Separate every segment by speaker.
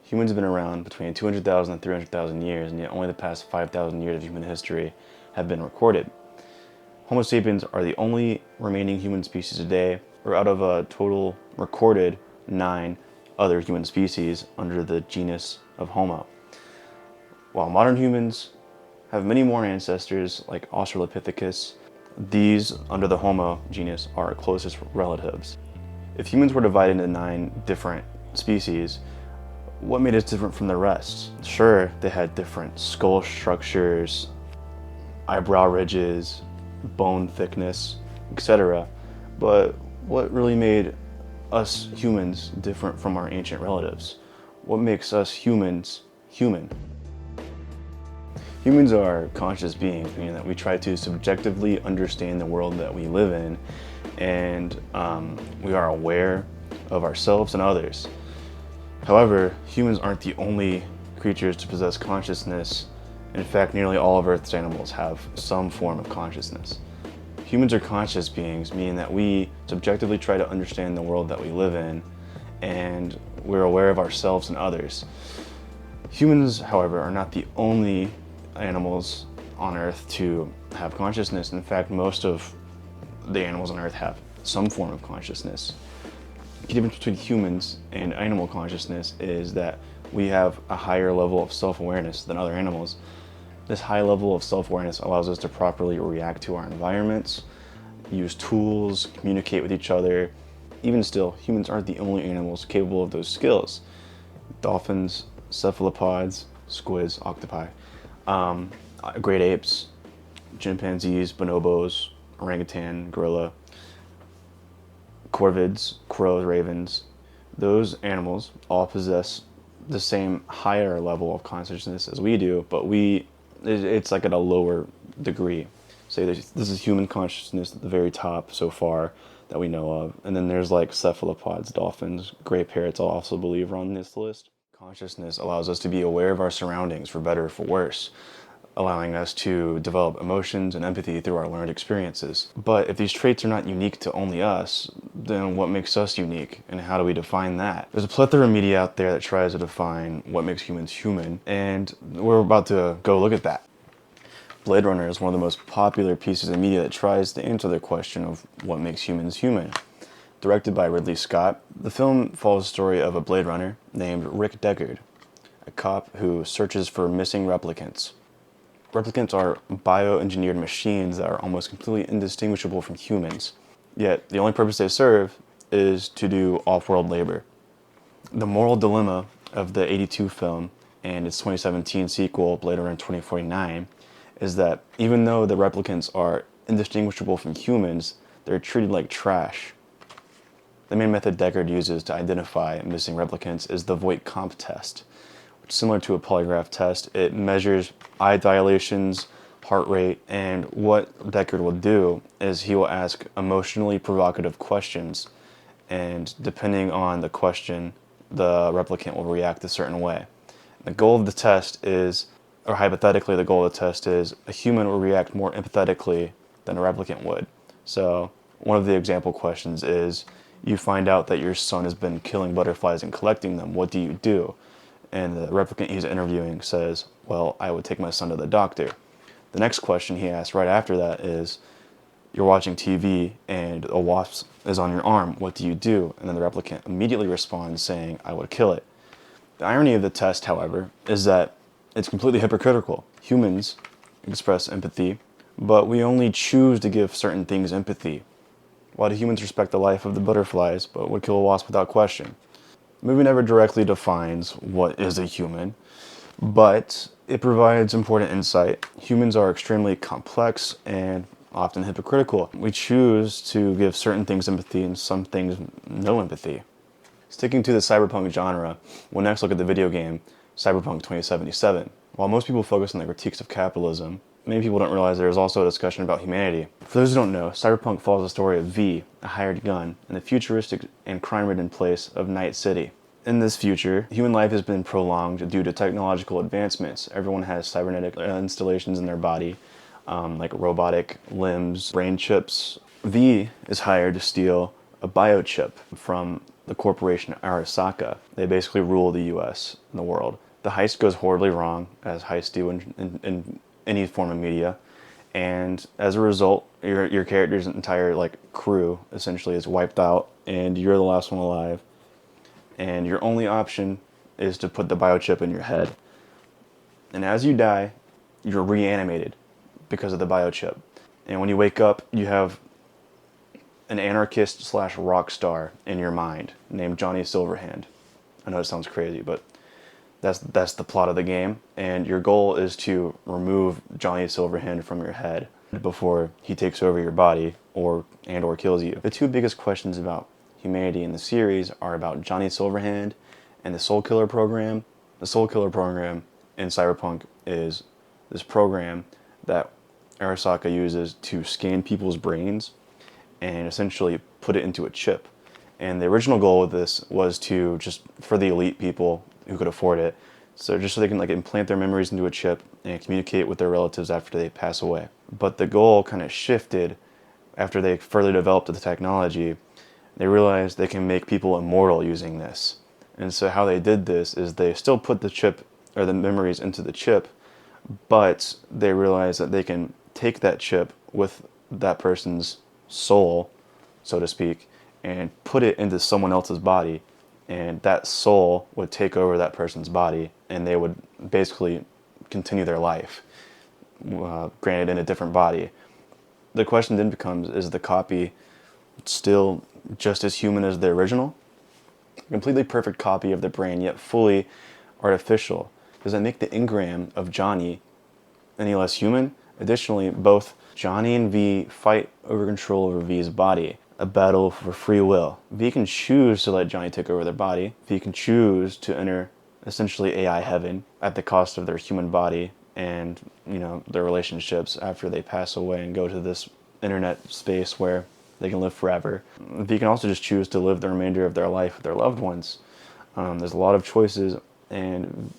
Speaker 1: Humans have been around between 200,000 and 300,000 years, and yet only the past 5,000 years of human history have been recorded. Homo sapiens are the only remaining human species today, or out of a total recorded 9 other human species under the genus of Homo. While modern humans have many more ancestors like Australopithecus, these under the Homo genus are our closest relatives. If humans were divided into 9 different species, what made us different from the rest? Sure, they had different skull structures, eyebrow ridges, bone thickness, etc. But what really made us humans different from our ancient relatives? What makes us humans human? Humans are conscious beings, meaning that we try to subjectively understand the world that we live in, and we are aware of ourselves and others. However, humans aren't the only creatures to possess consciousness. In fact, nearly all of Earth's animals have some form of consciousness. Humans are conscious beings, meaning that we subjectively try to understand the world that we live in, and we're aware of ourselves and others. Humans, however, are not the only animals on Earth to have consciousness. In fact, most of the animals on Earth have some form of consciousness. The difference between humans and animal consciousness is that we have a higher level of self-awareness than other animals. This high level of self-awareness allows us to properly react to our environments, use tools, communicate with each other. Even still, humans aren't the only animals capable of those skills. Dolphins, cephalopods, squids, octopi, great apes, chimpanzees, bonobos, orangutan, gorilla, corvids, crows, ravens, those animals all possess the same higher level of consciousness as we do, but it's like at a lower degree. Say this is human consciousness at the very top so far that we know of, and then there's like cephalopods, dolphins, gray parrots I also believe are on this list. Consciousness allows us to be aware of our surroundings, for better or for worse, allowing us to develop emotions and empathy through our learned experiences. But if these traits are not unique to only us, then what makes us unique, and how do we define that? There's a plethora of media out there that tries to define what makes humans human, and we're about to go look at that. Blade Runner is one of the most popular pieces of media that tries to answer the question of what makes humans human. Directed by Ridley Scott, the film follows the story of a Blade Runner named Rick Deckard, a cop who searches for missing replicants. Replicants are bioengineered machines that are almost completely indistinguishable from humans, yet the only purpose they serve is to do off-world labor. The moral dilemma of the '82 film and its 2017 sequel, Blade Runner 2049, is that even though the replicants are indistinguishable from humans, they're treated like trash. The main method Deckard uses to identify missing replicants is the Voight-Kampff test. Similar to a polygraph test, it measures eye dilations, heart rate, and what Deckard will do is he will ask emotionally provocative questions, and depending on the question, the replicant will react a certain way. The goal of the test is, or hypothetically the goal of the test is, a human will react more empathetically than a replicant would. So one of the example questions is, you find out that your son has been killing butterflies and collecting them, what do you do? And the replicant he's interviewing says, well, I would take my son to the doctor. The next question he asks right after that is, you're watching TV and a wasp is on your arm, what do you do? And then the replicant immediately responds saying, I would kill it. The irony of the test, however, is that it's completely hypocritical. Humans express empathy, but we only choose to give certain things empathy. Why do humans respect the life of the butterflies, but would kill a wasp without question? The movie never directly defines what is a human, but it provides important insight. Humans are extremely complex and often hypocritical. We choose to give certain things empathy and some things no empathy. Sticking to the cyberpunk genre, we'll next look at the video game Cyberpunk 2077. While most people focus on the critiques of capitalism, many people don't realize there is also a discussion about humanity. For those who don't know, Cyberpunk follows the story of V, a hired gun, in the futuristic and crime-ridden place of Night City. In this future, human life has been prolonged due to technological advancements. Everyone has cybernetic installations in their body, like robotic limbs, brain chips. V is hired to steal a biochip from the corporation Arasaka. They basically rule the US and the world. The heist goes horribly wrong, as heists do in any form of media. And as a result, your character's entire like crew essentially is wiped out, and you're the last one alive. And your only option is to put the biochip in your head. And as you die, you're reanimated because of the biochip. And when you wake up, you have an anarchist slash rock star in your mind named Johnny Silverhand. I know it sounds crazy, but that's the plot of the game. And your goal is to remove Johnny Silverhand from your head before he takes over your body or kills you. The two biggest questions about humanity in the series are about Johnny Silverhand and the Soul Killer program. The Soul Killer program in Cyberpunk is this program that Arasaka uses to scan people's brains and essentially put it into a chip. And the original goal of this was to just for the elite people who could afford it, so just so they can like implant their memories into a chip and communicate with their relatives after they pass away. But the goal kind of shifted after they further developed the technology. They realized they can make people immortal using this. And so how they did this is they still put the chip or the memories into the chip, but they realized that they can take that chip with that person's soul, so to speak, and put it into someone else's body, and that soul would take over that person's body, and they would basically continue their life, granted in a different body. The question then becomes, is the copy still just as human as the original? A completely perfect copy of the brain, yet fully artificial. Does that make the engram of Johnny any less human? Additionally, both Johnny and V fight over control over V's body, a battle for free will. V can choose to let Johnny take over their body. V can choose to enter essentially AI heaven at the cost of their human body and, their relationships after they pass away and go to this internet space where they can live forever. V can also just choose to live the remainder of their life with their loved ones. There's a lot of choices, and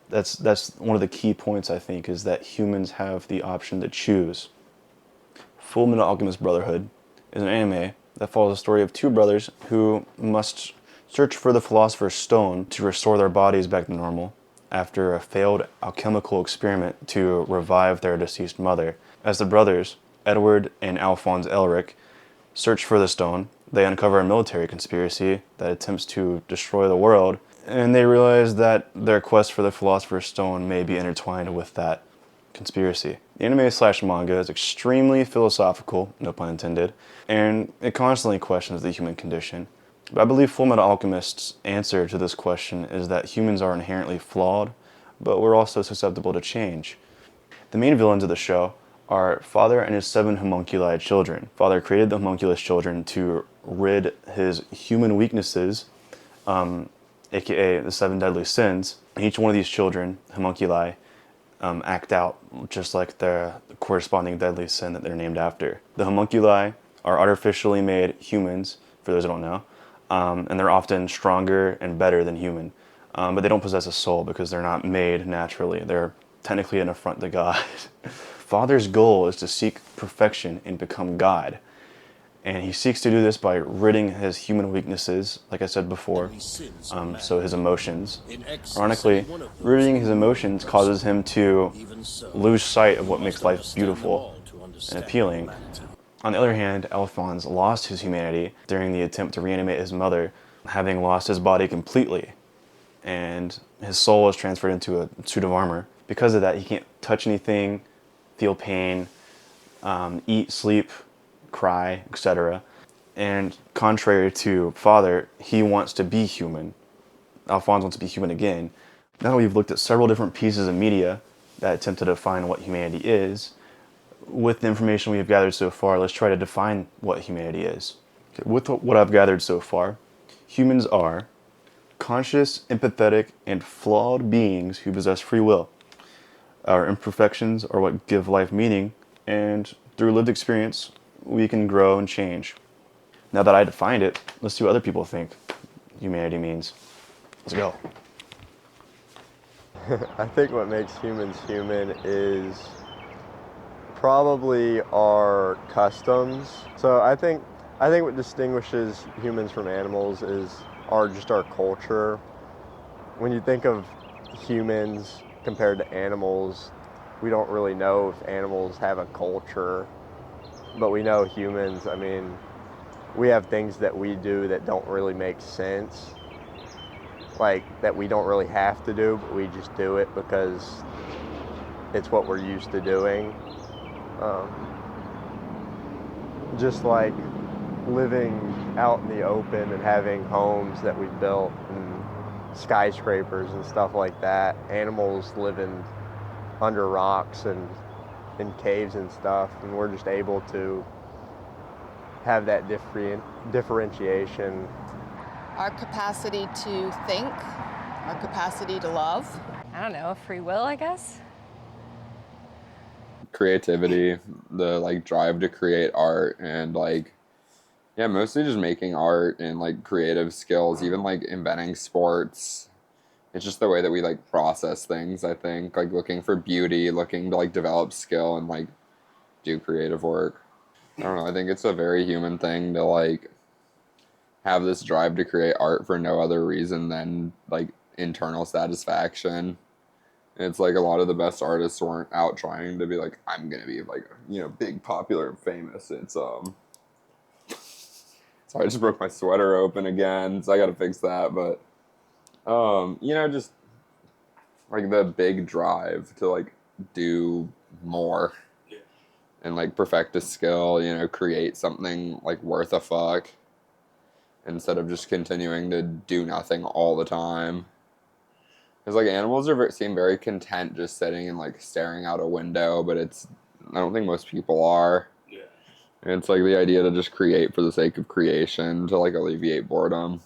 Speaker 1: that's one of the key points, I think, is that humans have the option to choose. Full Metal Alchemist Brotherhood is an anime that follows the story of two brothers who must search for the Philosopher's Stone to restore their bodies back to normal after a failed alchemical experiment to revive their deceased mother. As the brothers, Edward and Alphonse Elric, search for the stone, they uncover a military conspiracy that attempts to destroy the world, and they realize that their quest for the Philosopher's Stone may be intertwined with that conspiracy. The anime/manga is extremely philosophical, no pun intended, and it constantly questions the human condition. But I believe Fullmetal Alchemist's answer to this question is that humans are inherently flawed, but we're also susceptible to change. The main villains of the show are Father and his 7 homunculi children. Father created the homunculus children to rid his human weaknesses, aka the 7 deadly sins. Each one of these children, homunculi, act out just like their corresponding deadly sin that they're named after. The homunculi are artificially made humans, for those who don't know, and they're often stronger and better than human, but they don't possess a soul because they're not made naturally. They're technically an affront to God. Father's goal is to seek perfection and become God. And he seeks to do this by ridding his human weaknesses, like I said before, so his emotions. Ironically, ridding his emotions causes him to lose sight of what makes life beautiful and appealing. On the other hand, Alphonse lost his humanity during the attempt to reanimate his mother, having lost his body completely, and his soul was transferred into a suit of armor. Because of that, he can't touch anything, feel pain, eat, sleep, cry, etc. And contrary to Father, he wants to be human. Alphonse wants to be human again. Now that we've looked at several different pieces of media that attempt to define what humanity is, with the information we've gathered so far, let's try to define what humanity is. Okay, with what I've gathered so far, humans are conscious, empathetic, and flawed beings who possess free will. Our imperfections are what give life meaning, and through lived experience, we can grow and change. Now that I defined it, let's see what other people think humanity means. Let's go.
Speaker 2: I think what makes humans human is probably our customs. So I think I think what distinguishes humans from animals is our culture. When you think of humans compared to animals, we don't really know if animals have a culture, but we know humans. I mean, we have things that we do that don't really make sense, like that we don't really have to do, but we just do it because it's what we're used to doing. Um, just like living out in the open and having homes that we built and skyscrapers and stuff like that. Animals living under rocks and in caves and stuff, and we're just able to have that differentiation.
Speaker 3: Our capacity to think, our capacity to love.
Speaker 4: I don't know, free will, I guess.
Speaker 5: Creativity, the like drive to create art, and like yeah, mostly just making art and like creative skills, even like inventing sports. It's just the way that we like process things, I think, like looking for beauty, looking to like develop skill and like do creative work. I don't know, I think it's a very human thing to like have this drive to create art for no other reason than like internal satisfaction. It's like a lot of the best artists weren't out trying to be like, I'm gonna be like, you know, big, popular, and famous. It's so I just broke my sweater open again, so I gotta fix that. But you know, just like the big drive to like do more and like perfect a skill, you know, create something like worth a fuck instead of just continuing to do nothing all the time. Because like animals are seem very content just sitting and like staring out a window, but it's I don't think most people are. And it's like the idea to just create for the sake of creation to like alleviate boredom.